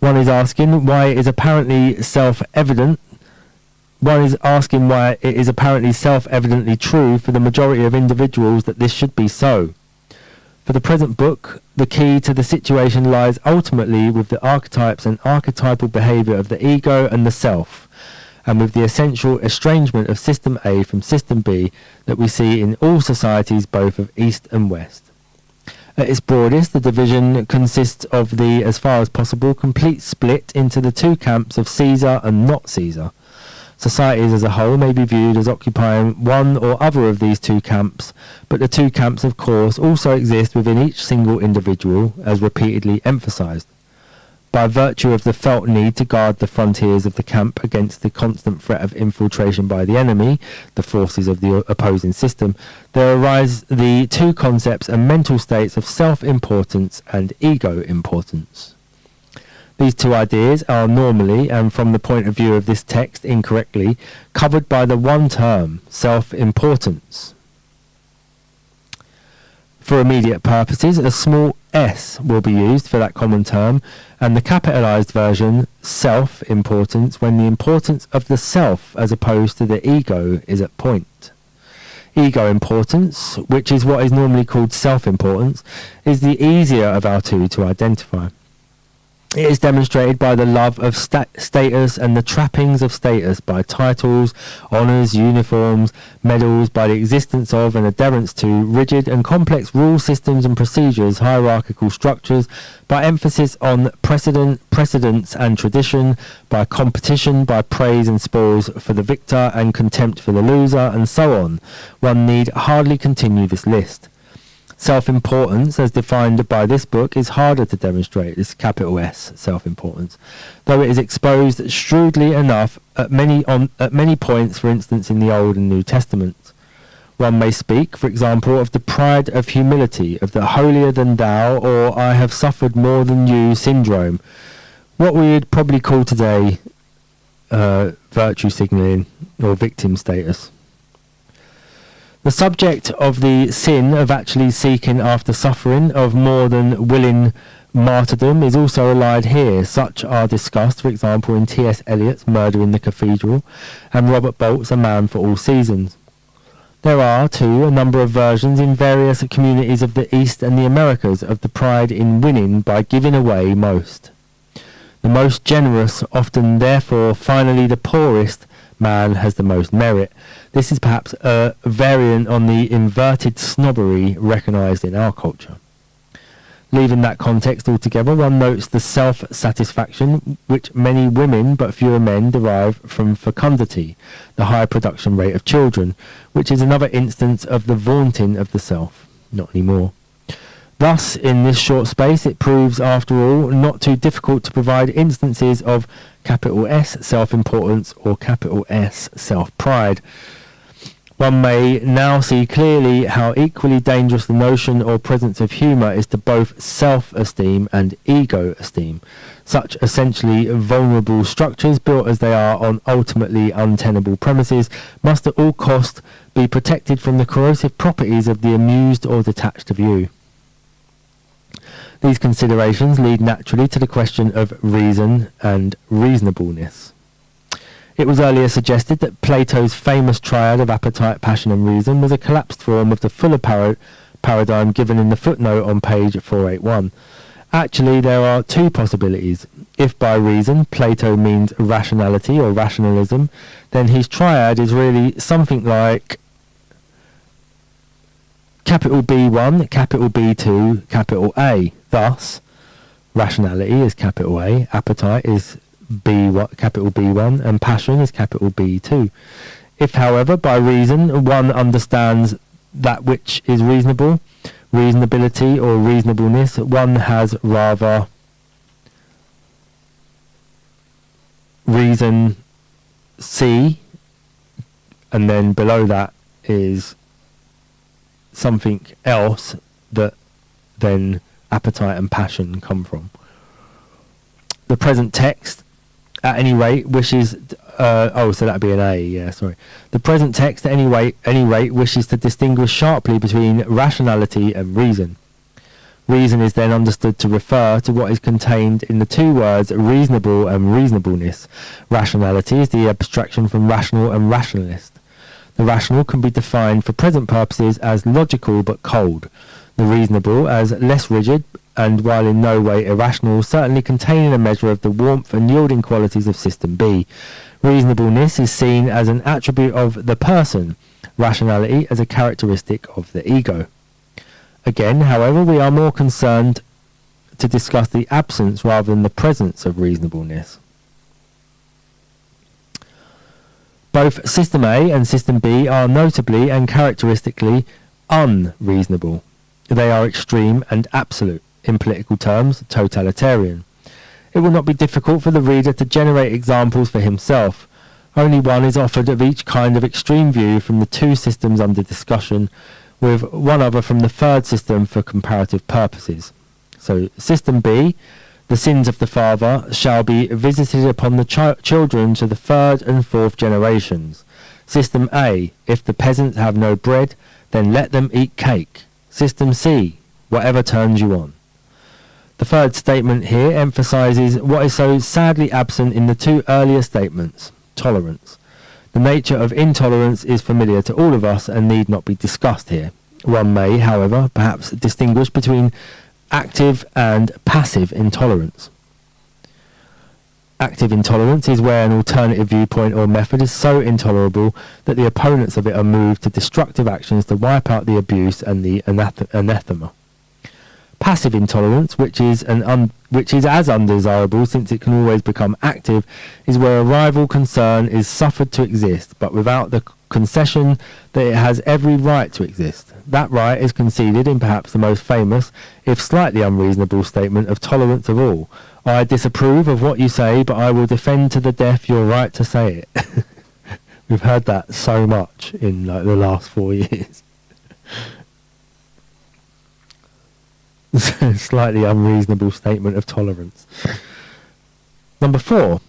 One is asking why it is apparently self-evident. One is asking why it is apparently self-evidently true for the majority of individuals that this should be so. For the present book, the key to the situation lies ultimately with the archetypes and archetypal behaviour of the ego and the self, and with the essential estrangement of System A from System B that we see in all societies both of East and West. At its broadest, the division consists of the, as far as possible, complete split into the two camps of Caesar and not Caesar. Societies as a whole may be viewed as occupying one or other of these two camps, but the two camps, of course, also exist within each single individual, as repeatedly emphasized. By virtue of the felt need to guard the frontiers of the camp against the constant threat of infiltration by the enemy, the forces of the opposing system, there arise the two concepts and mental states of self-importance and ego-importance. These two ideas are normally, and from the point of view of this text incorrectly, covered by the one term, self-importance. For immediate purposes, a small s will be used for that common term, and the capitalized version, self-importance, when the importance of the self as opposed to the ego is at point. Ego importance, which is what is normally called self-importance, is the easier of our two to identify. It is demonstrated by the love of status and the trappings of status, by titles, honours, uniforms, medals, by the existence of and adherence to rigid and complex rule systems and procedures, hierarchical structures, by emphasis on precedence and tradition, by competition, by praise and spoils for the victor and contempt for the loser, and so on. One need hardly continue this list. Self-importance, as defined by this book, is harder to demonstrate, this capital S, self-importance, though it is exposed shrewdly enough at many points, for instance, in the Old and New Testaments. One may speak, for example, of the pride of humility, of the holier-than-thou, or I have suffered more than you syndrome, what we would probably call today virtue signalling or victim status. The subject of the sin of actually seeking after suffering of more than willing martyrdom is also allied here. Such are discussed, for example, in T.S. Eliot's Murder in the Cathedral and Robert Bolt's A Man for All Seasons. There are, too, a number of versions in various communities of the East and the Americas of the pride in winning by giving away most. The most generous, often therefore finally the poorest, man has the most merit. This is perhaps a variant on the inverted snobbery recognised in our culture. Leaving that context altogether, one notes the self-satisfaction which many women but fewer men derive from fecundity, the high production rate of children, which is another instance of the vaunting of the self. Not anymore. Thus, in this short space, it proves, after all, not too difficult to provide instances of capital S self-importance or capital S self-pride. One may now see clearly how equally dangerous the notion or presence of humour is to both self-esteem and ego-esteem. Such essentially vulnerable structures, built as they are on ultimately untenable premises, must at all cost be protected from the corrosive properties of the amused or detached view. These considerations lead naturally to the question of reason and reasonableness. It was earlier suggested that Plato's famous triad of appetite, passion and reason was a collapsed form of the fuller paradigm given in the footnote on page 481. Actually, there are two possibilities. If by reason Plato means rationality or rationalism, then his triad is really something like capital B1, capital B2, capital A. Thus, rationality is capital A, appetite is capital B1, and passion is capital B2. If, however, by reason one understands that which is reasonable, reasonability or reasonableness, one has rather reason C, and then below that is something else that then appetite and passion come from. The present text, at any rate, wishes... so that'd be an A, yeah, sorry. The present text, at any rate, wishes to distinguish sharply between rationality and reason. Reason is then understood to refer to what is contained in the two words reasonable and reasonableness. Rationality is the abstraction from rational and rationalist. The rational can be defined for present purposes as logical but cold. The reasonable as less rigid, and while in no way irrational, certainly containing a measure of the warmth and yielding qualities of System B. Reasonableness is seen as an attribute of the person, rationality as a characteristic of the ego. Again, however, we are more concerned to discuss the absence rather than the presence of reasonableness. Both System A and System B are notably and characteristically unreasonable. They are extreme and absolute, in political terms, totalitarian. It will not be difficult for the reader to generate examples for himself. Only one is offered of each kind of extreme view from the two systems under discussion, with one other from the third system for comparative purposes. So, System B, the sins of the father shall be visited upon the children to the third and fourth generations. System A, if the peasants have no bread, then let them eat cake. System C, whatever turns you on. The third statement here emphasises what is so sadly absent in the two earlier statements, tolerance. The nature of intolerance is familiar to all of us and need not be discussed here. One may, however, perhaps distinguish between active and passive intolerance. Active intolerance is where an alternative viewpoint or method is so intolerable that the opponents of it are moved to destructive actions to wipe out the abuse and the anathema. Passive intolerance, which is as undesirable since it can always become active, is where a rival concern is suffered to exist, but without the concession that it has every right to exist. That right is conceded in perhaps the most famous, if slightly unreasonable, statement of tolerance of all. I disapprove of what you say, but I will defend to the death your right to say it. We've heard that so much in the last 4 years. Slightly unreasonable statement of tolerance. Number 4.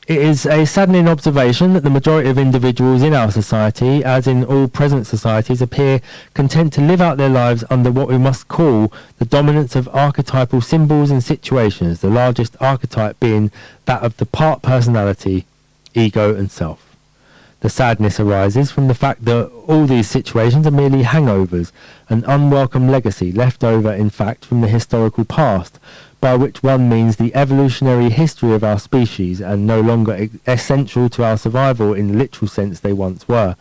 It is a saddening observation that the majority of individuals in our society, as in all present societies, appear content to live out their lives under what we must call the dominance of archetypal symbols and situations, the largest archetype being that of the part personality, ego and self. The sadness arises from the fact that all these situations are merely hangovers, an unwelcome legacy left over in fact from the historical past, by which one means the evolutionary history of our species, and no longer essential to our survival in the literal sense they once were.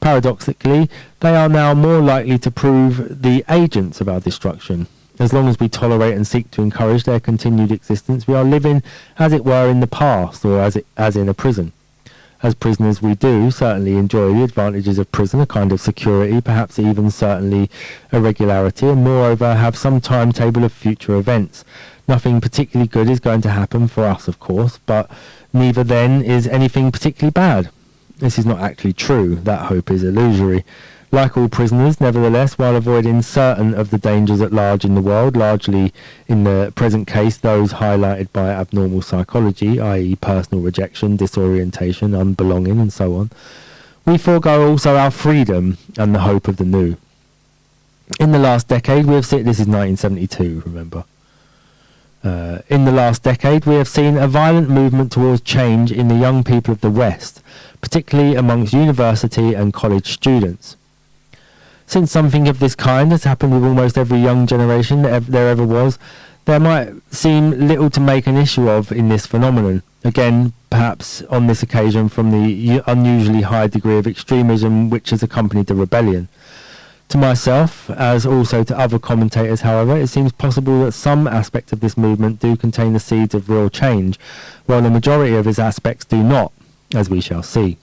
Paradoxically, they are now more likely to prove the agents of our destruction. As long as we tolerate and seek to encourage their continued existence, we are living, as it were, in the past, or as in a prison. As prisoners, we do certainly enjoy the advantages of prison, a kind of security, perhaps even certainly a regularity, and moreover have some timetable of future events. Nothing particularly good is going to happen for us, of course, but neither then is anything particularly bad. This is not actually true. That hope is illusory. Like all prisoners, nevertheless, while avoiding certain of the dangers at large in the world, largely in the present case those highlighted by abnormal psychology, i.e. personal rejection, disorientation, unbelonging, and so on, we forego also our freedom and the hope of the new. In the last decade, we have seen, this is 1972, remember, in the last decade, we have seen a violent movement towards change in the young people of the West, particularly amongst university and college students. Since something of this kind has happened with almost every young generation there ever was, there might seem little to make an issue of in this phenomenon. Again, perhaps on this occasion from the unusually high degree of extremism which has accompanied the rebellion. To myself, as also to other commentators, however, it seems possible that some aspects of this movement do contain the seeds of real change, while the majority of its aspects do not, as we shall see.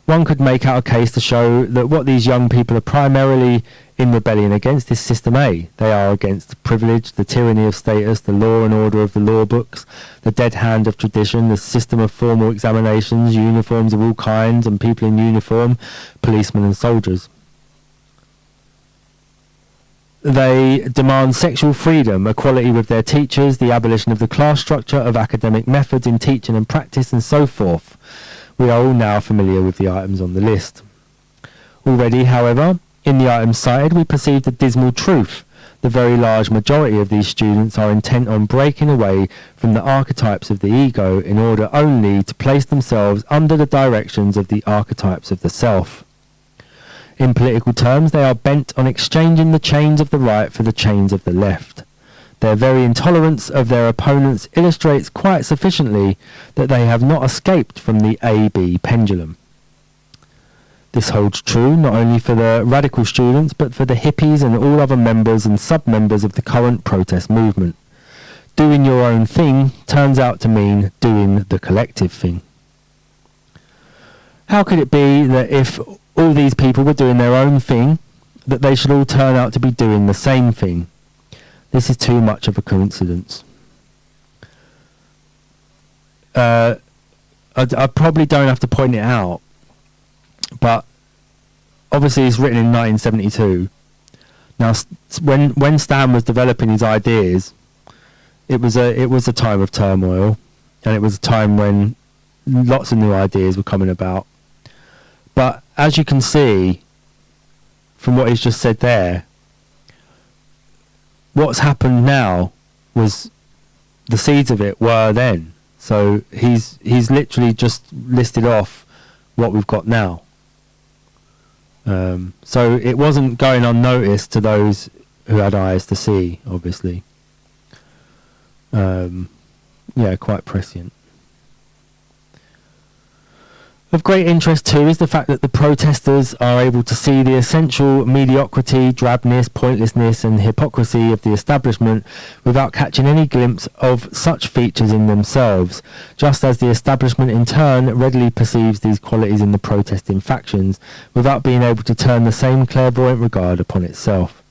One could make out a case to show that what these young people are primarily in rebellion against is System A. They are against privilege, the tyranny of status, the law and order of the law books, the dead hand of tradition, the system of formal examinations, uniforms of all kinds, and people in uniform, policemen and soldiers. They demand sexual freedom, equality with their teachers, the abolition of the class structure, of academic methods in teaching and practice, and so forth. We are all now familiar with the items on the list. Already, however, in the items cited, we perceive the dismal truth. The very large majority of these students are intent on breaking away from the archetypes of the ego in order only to place themselves under the directions of the archetypes of the self. In political terms, they are bent on exchanging the chains of the right for the chains of the left. Their very intolerance of their opponents illustrates quite sufficiently that they have not escaped from the A-B pendulum. This holds true not only for the radical students, but for the hippies and all other members and sub-members of the current protest movement. Doing your own thing turns out to mean doing the collective thing. How could it be that if all these people were doing their own thing, that they should all turn out to be doing the same thing? This is too much of a coincidence. I probably don't have to point it out, but obviously it's written in 1972. Now, when Stan was developing his ideas, it was a time of turmoil, and it was a time when lots of new ideas were coming about. But as you can see from what he's just said there, what's happened now was the seeds of it were then. So he's literally just listed off what we've got now. So it wasn't going unnoticed to those who had eyes to see, obviously. Yeah, quite prescient. Of great interest too is the fact that the protesters are able to see the essential mediocrity, drabness, pointlessness and hypocrisy of the establishment without catching any glimpse of such features in themselves, just as the establishment in turn readily perceives these qualities in the protesting factions without being able to turn the same clairvoyant regard upon itself.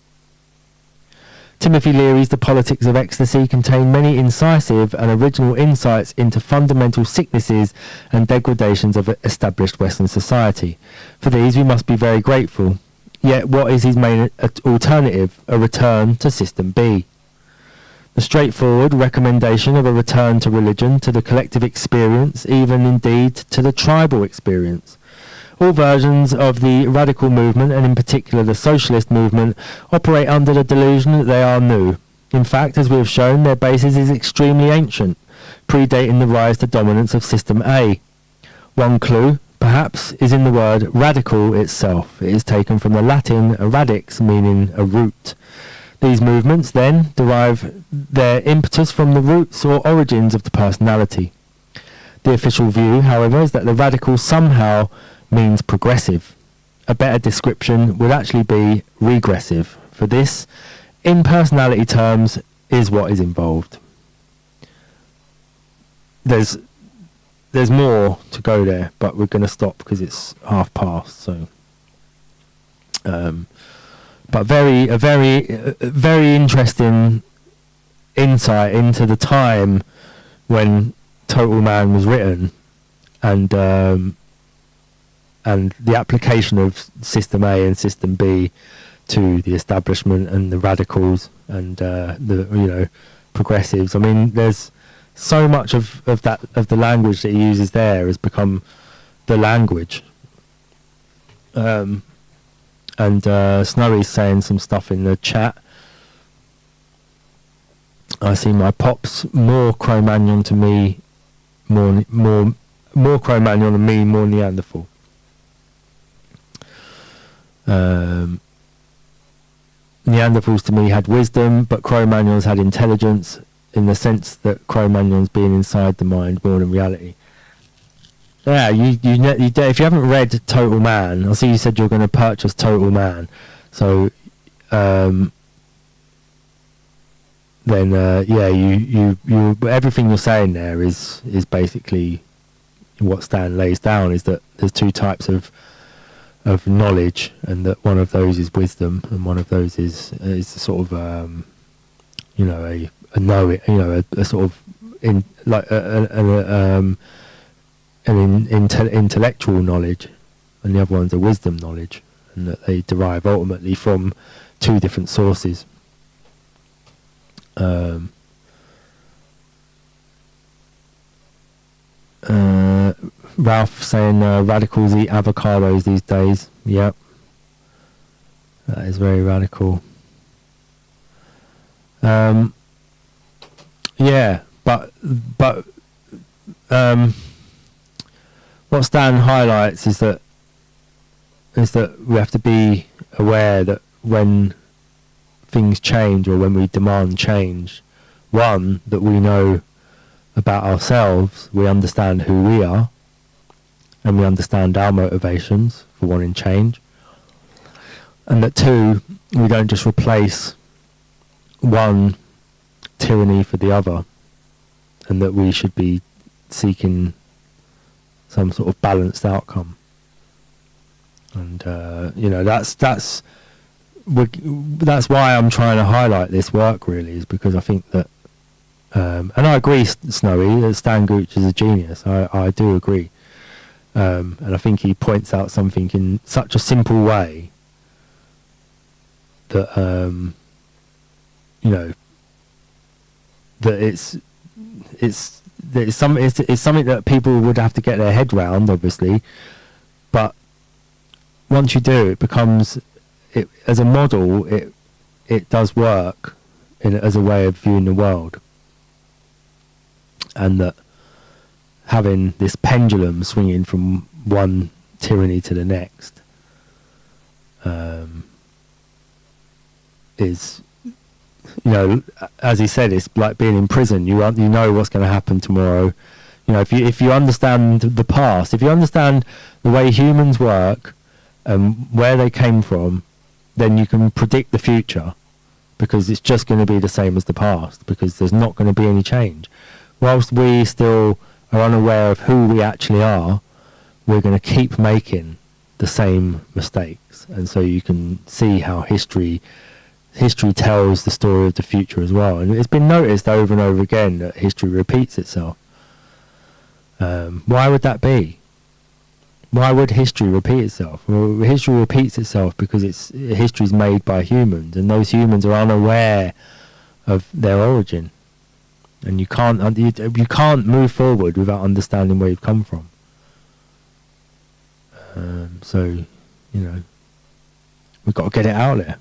Timothy Leary's The Politics of Ecstasy contain many incisive and original insights into fundamental sicknesses and degradations of established Western society. For these we must be very grateful. Yet what is his main alternative? A return to System B. The straightforward recommendation of a return to religion, to the collective experience, even indeed to the tribal experience. All versions of the radical movement, and in particular the socialist movement, operate under the delusion that they are new. In fact, as we have shown, their basis is extremely ancient, predating the rise to dominance of System A. One clue perhaps, is in the word radical itself. It is taken from the Latin radix, meaning a root. These movements then derive their impetus from the roots or origins of the personality. The official view, however, is that the radical somehow means progressive. A better description would actually be regressive. For this, in personality terms, is what is involved. There's more to go there, but we're going to stop because it's past. So, but a very interesting insight into the time when Total Man was written, and the application of System A and System B to the establishment and the radicals and the progressives. I mean, there's so much of the language that he uses there has become the language. And Snowy's saying some stuff in the chat. I see my pops, more Cro-Magnon to me, more Cro-Magnon than me, more Neanderthal. Neanderthals to me had wisdom, but Cro-Magnons had intelligence, in the sense that Cro-Magnons being inside the mind more than reality. Yeah, if you haven't read Total Man, I see you said you're going to purchase Total Man, so then you everything you're saying there is basically what Stan lays down, is that there's two types of knowledge, and that one of those is wisdom, and one of those is sort of a sort of intellectual knowledge, and the other one's a wisdom knowledge, and that they derive ultimately from two different sources. Ralph saying radicals eat avocados these days. Yep, that is very radical. Yeah, but what Stan highlights is that we have to be aware that when things change, or when we demand change, one, that we know about ourselves, we understand who we are, and we understand our motivations for wanting change, and that two, we don't just replace one tyranny for the other, and that we should be seeking some sort of balanced outcome. And that's why I'm trying to highlight this work, really, is because I think that and I agree, Snowy, that Stan Gooch is a genius. I do agree, and I think he points out something in such a simple way that that it's something that people would have to get their head round, obviously, but once you do, it becomes, as a model, it does work as a way of viewing the world, and that having this pendulum swinging from one tyranny to the next is, as he said, it's like being in prison. You know what's going to happen tomorrow. If you understand the past, if you understand the way humans work and where they came from, then you can predict the future, because it's just going to be the same as the past, because there's not going to be any change. Whilst we still are unaware of who we actually are, we're going to keep making the same mistakes. And so you can see how history tells the story of the future as well. And it's been noticed over and over again that history repeats itself. Why would that be? Why would history repeat itself? Well, history repeats itself because history is made by humans, and those humans are unaware of their origin. And you can't move forward without understanding where you've come from. So we've got to get it out there.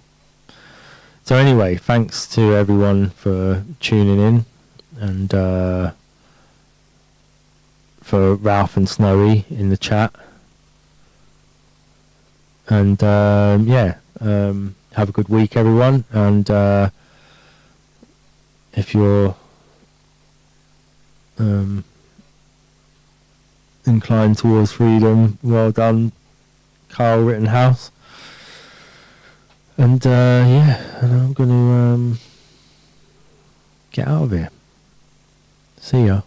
So anyway, thanks to everyone for tuning in, and for Ralph and Snowy in the chat. And have a good week, everyone. And if you're inclined towards freedom, well done, Carl Rittenhouse. And and I'm going to get out of here. See ya.